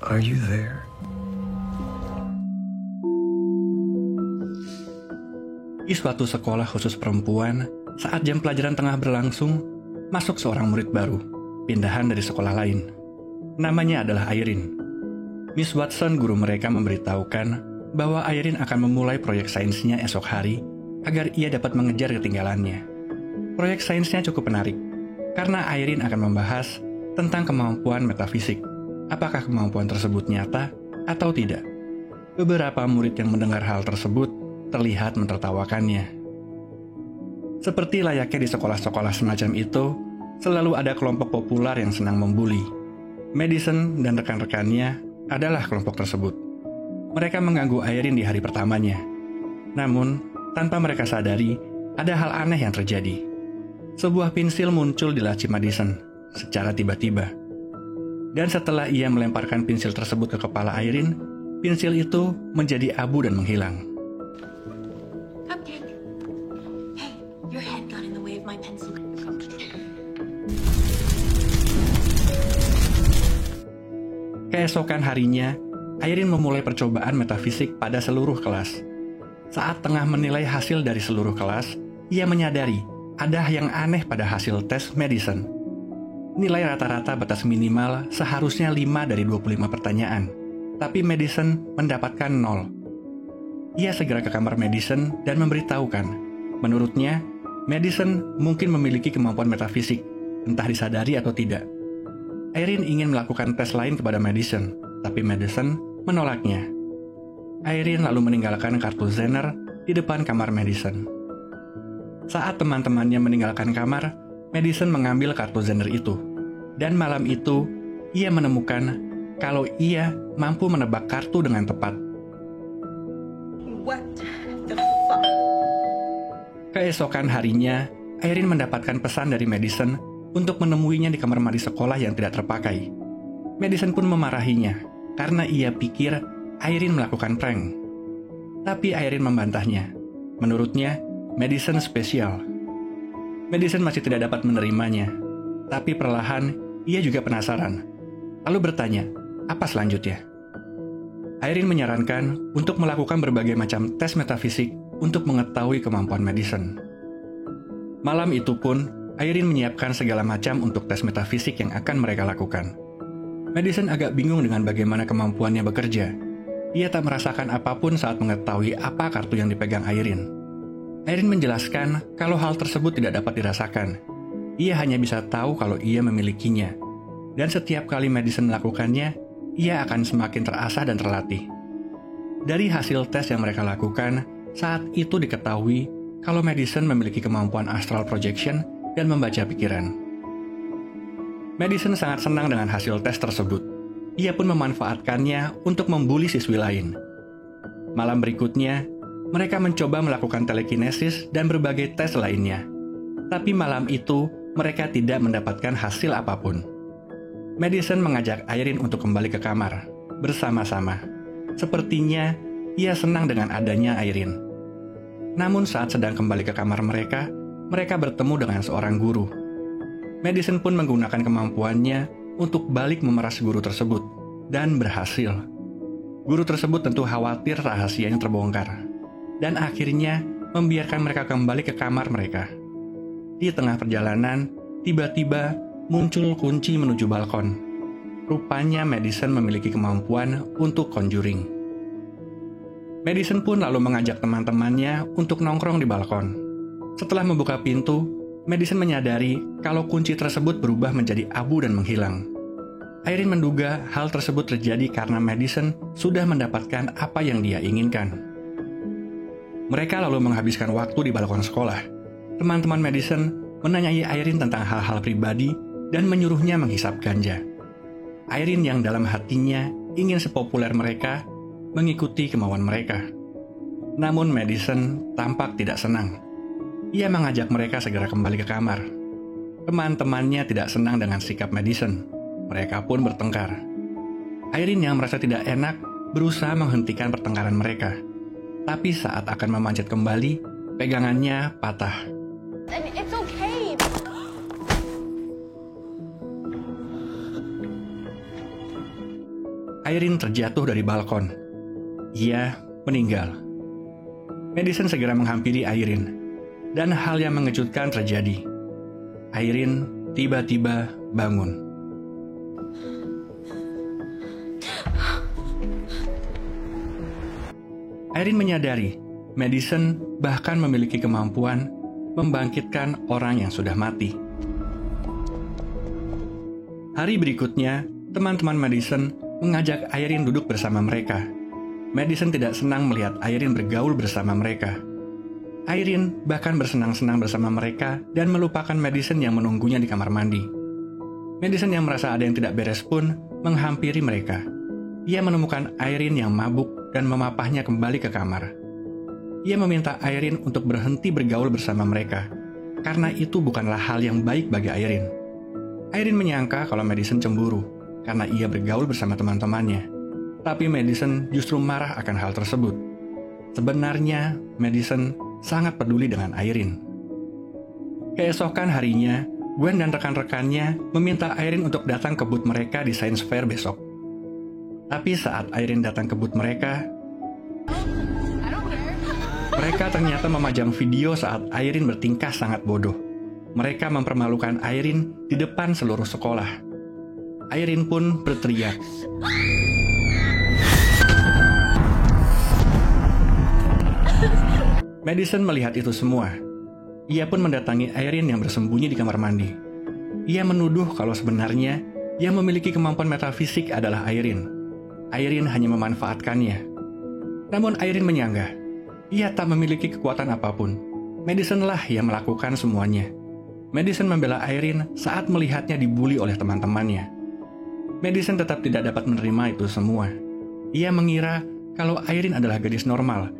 Are you there? Di suatu sekolah khusus perempuan, saat jam pelajaran tengah berlangsung, masuk seorang murid baru, pindahan dari sekolah lain. Namanya adalah Irene. Miss Watson, guru mereka, memberitahukan bahwa Irene akan memulai proyek sainsnya esok hari agar ia dapat mengejar ketinggalannya. Proyek sainsnya cukup menarik, karena Irene akan membahas tentang kemampuan metafisik. Apakah kemampuan tersebut nyata atau tidak? Beberapa murid yang mendengar hal tersebut terlihat mentertawakannya. Seperti layaknya di sekolah-sekolah semacam itu, selalu ada kelompok populer yang senang membuli. Madison dan rekan-rekannya adalah kelompok tersebut. Mereka mengganggu Irene di hari pertamanya. Namun, tanpa mereka sadari, ada hal aneh yang terjadi. Sebuah pensil muncul di laci Madison secara tiba-tiba. Dan setelah ia melemparkan pensil tersebut ke kepala Irene, pensil itu menjadi abu dan menghilang. Cupcake. Hey, your head got in the way of my pencil. Keesokan harinya, Irene memulai percobaan metafisik pada seluruh kelas. Saat tengah menilai hasil dari seluruh kelas, ia menyadari ada yang aneh pada hasil tes Madison. Nilai rata-rata batas minimal seharusnya 5 dari 25 pertanyaan, tapi Madison mendapatkan 0. Ia segera ke kamar Madison dan memberitahukan, menurutnya, Madison mungkin memiliki kemampuan metafisik, entah disadari atau tidak. Irene ingin melakukan tes lain kepada Madison, tapi Madison menolaknya. Irene lalu meninggalkan kartu Zener di depan kamar Madison. Saat teman-temannya meninggalkan kamar, Madison mengambil kartu Zener itu, dan malam itu ia menemukan kalau ia mampu menebak kartu dengan tepat. What the fuck? Keesokan harinya, Irene mendapatkan pesan dari Madison untuk menemuinya di kamar mandi sekolah yang tidak terpakai. Madison pun memarahinya karena ia pikir Irene melakukan prank. Tapi Irene membantahnya. Menurutnya, Madison spesial. Madison masih tidak dapat menerimanya, tapi perlahan ia juga penasaran. Lalu bertanya, apa selanjutnya? Irene menyarankan untuk melakukan berbagai macam tes metafisik untuk mengetahui kemampuan Madison. Malam itu pun, Irene menyiapkan segala macam untuk tes metafisik yang akan mereka lakukan. Madison agak bingung dengan bagaimana kemampuannya bekerja. Ia tak merasakan apapun saat mengetahui apa kartu yang dipegang Irene. Irene menjelaskan kalau hal tersebut tidak dapat dirasakan. Ia hanya bisa tahu kalau ia memilikinya. Dan setiap kali Madison melakukannya, ia akan semakin terasah dan terlatih. Dari hasil tes yang mereka lakukan, saat itu diketahui kalau Madison memiliki kemampuan astral projection dan membaca pikiran. Madison sangat senang dengan hasil tes tersebut. Ia pun memanfaatkannya untuk membuli siswi lain. Malam berikutnya, mereka mencoba melakukan telekinesis dan berbagai tes lainnya. Tapi malam itu, mereka tidak mendapatkan hasil apapun. Madison mengajak Irene untuk kembali ke kamar, bersama-sama. Sepertinya, ia senang dengan adanya Irene. Namun saat sedang kembali ke kamar mereka bertemu dengan seorang guru. Madison pun menggunakan kemampuannya untuk balik memeras guru tersebut, dan berhasil. Guru tersebut tentu khawatir rahasianya terbongkar, dan akhirnya membiarkan mereka kembali ke kamar mereka. Di tengah perjalanan, tiba-tiba muncul kunci menuju balkon. Rupanya Madison memiliki kemampuan untuk conjuring. Madison pun lalu mengajak teman-temannya untuk nongkrong di balkon. Setelah membuka pintu, Madison menyadari kalau kunci tersebut berubah menjadi abu dan menghilang. Irene menduga hal tersebut terjadi karena Madison sudah mendapatkan apa yang dia inginkan. Mereka lalu menghabiskan waktu di balkon sekolah. Teman-teman Madison menanyai Irene tentang hal-hal pribadi dan menyuruhnya menghisap ganja. Irene yang dalam hatinya ingin sepopuler mereka mengikuti kemauan mereka. Namun Madison tampak tidak senang. Ia mengajak mereka segera kembali ke kamar. Teman-temannya tidak senang dengan sikap Madison. Mereka pun bertengkar. Irene yang merasa tidak enak berusaha menghentikan pertengkaran mereka. Tapi saat akan memanjat kembali, pegangannya patah. It's okay. Irene terjatuh dari balkon. Ia meninggal. Madison segera menghampiri Irene, dan hal yang mengejutkan terjadi. Irene tiba-tiba bangun. Irene menyadari Madison bahkan memiliki kemampuan membangkitkan orang yang sudah mati. Hari berikutnya, teman-teman Madison mengajak Irene duduk bersama mereka. Madison tidak senang melihat Irene bergaul bersama mereka. Irene bahkan bersenang-senang bersama mereka dan melupakan Madison yang menunggunya di kamar mandi. Madison yang merasa ada yang tidak beres pun menghampiri mereka. Ia menemukan Irene yang mabuk dan memapahnya kembali ke kamar. Ia meminta Irene untuk berhenti bergaul bersama mereka, karena itu bukanlah hal yang baik bagi Irene. Irene menyangka kalau Madison cemburu, karena ia bergaul bersama teman-temannya. Tapi Madison justru marah akan hal tersebut. Sebenarnya, Madison sangat peduli dengan Irene. Keesokan harinya, Gwen dan rekan-rekannya meminta Irene untuk datang ke booth mereka di Science Fair besok. Tapi saat Irene datang ke booth mereka ternyata memajang video saat Irene bertingkah sangat bodoh. Mereka mempermalukan Irene di depan seluruh sekolah. Irene pun berteriak. Madison melihat itu semua. Ia pun mendatangi Irene yang bersembunyi di kamar mandi. Ia menuduh kalau sebenarnya yang memiliki kemampuan metafisik adalah Irene. Irene hanya memanfaatkannya. Namun Irene menyanggah. Ia tak memiliki kekuatan apapun. Madison lah yang melakukan semuanya. Madison membela Irene saat melihatnya dibully oleh teman-temannya. Madison tetap tidak dapat menerima itu semua. Ia mengira kalau Irene adalah gadis normal.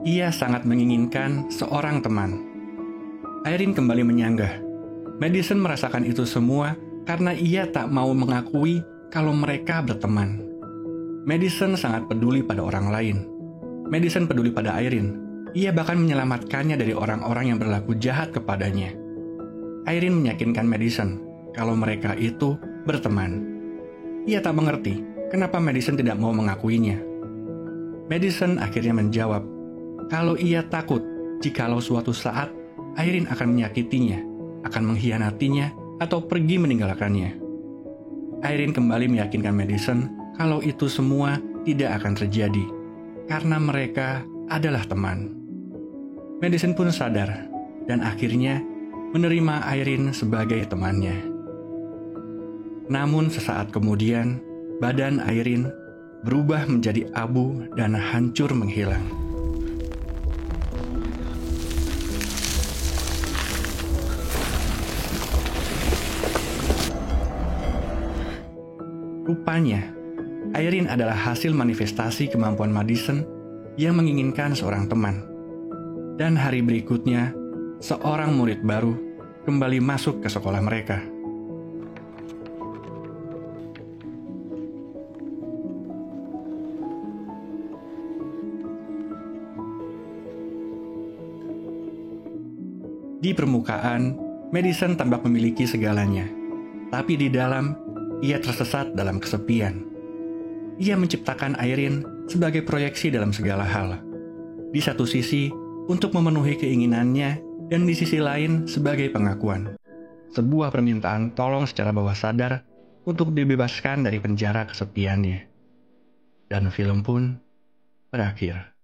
Ia sangat menginginkan seorang teman. Irene kembali menyanggah. Madison merasakan itu semua karena ia tak mau mengakui kalau mereka berteman. Madison sangat peduli pada orang lain. Madison peduli pada Irene. Ia bahkan menyelamatkannya dari orang-orang yang berlaku jahat kepadanya. Irene meyakinkan Madison kalau mereka itu berteman. Ia tak mengerti kenapa Madison tidak mau mengakuinya. Madison akhirnya menjawab kalau ia takut jikalau suatu saat Irene akan menyakitinya, akan mengkhianatinya, atau pergi meninggalkannya. Irene kembali meyakinkan Madison kalau itu semua tidak akan terjadi, karena mereka adalah teman. Madison pun sadar, dan akhirnya menerima Irene sebagai temannya. Namun sesaat kemudian, badan Irene berubah menjadi abu dan hancur menghilang. Rupanya, Irene adalah hasil manifestasi kemampuan Madison yang menginginkan seorang teman. Dan hari berikutnya, seorang murid baru kembali masuk ke sekolah mereka. Di permukaan, Madison tampak memiliki segalanya. Tapi di dalam, ia tersesat dalam kesepian. Ia menciptakan Irene sebagai proyeksi dalam segala hal. Di satu sisi, untuk memenuhi keinginannya, dan di sisi lain sebagai pengakuan. Sebuah permintaan tolong secara bawah sadar untuk dibebaskan dari penjara kesepiannya. Dan film pun berakhir.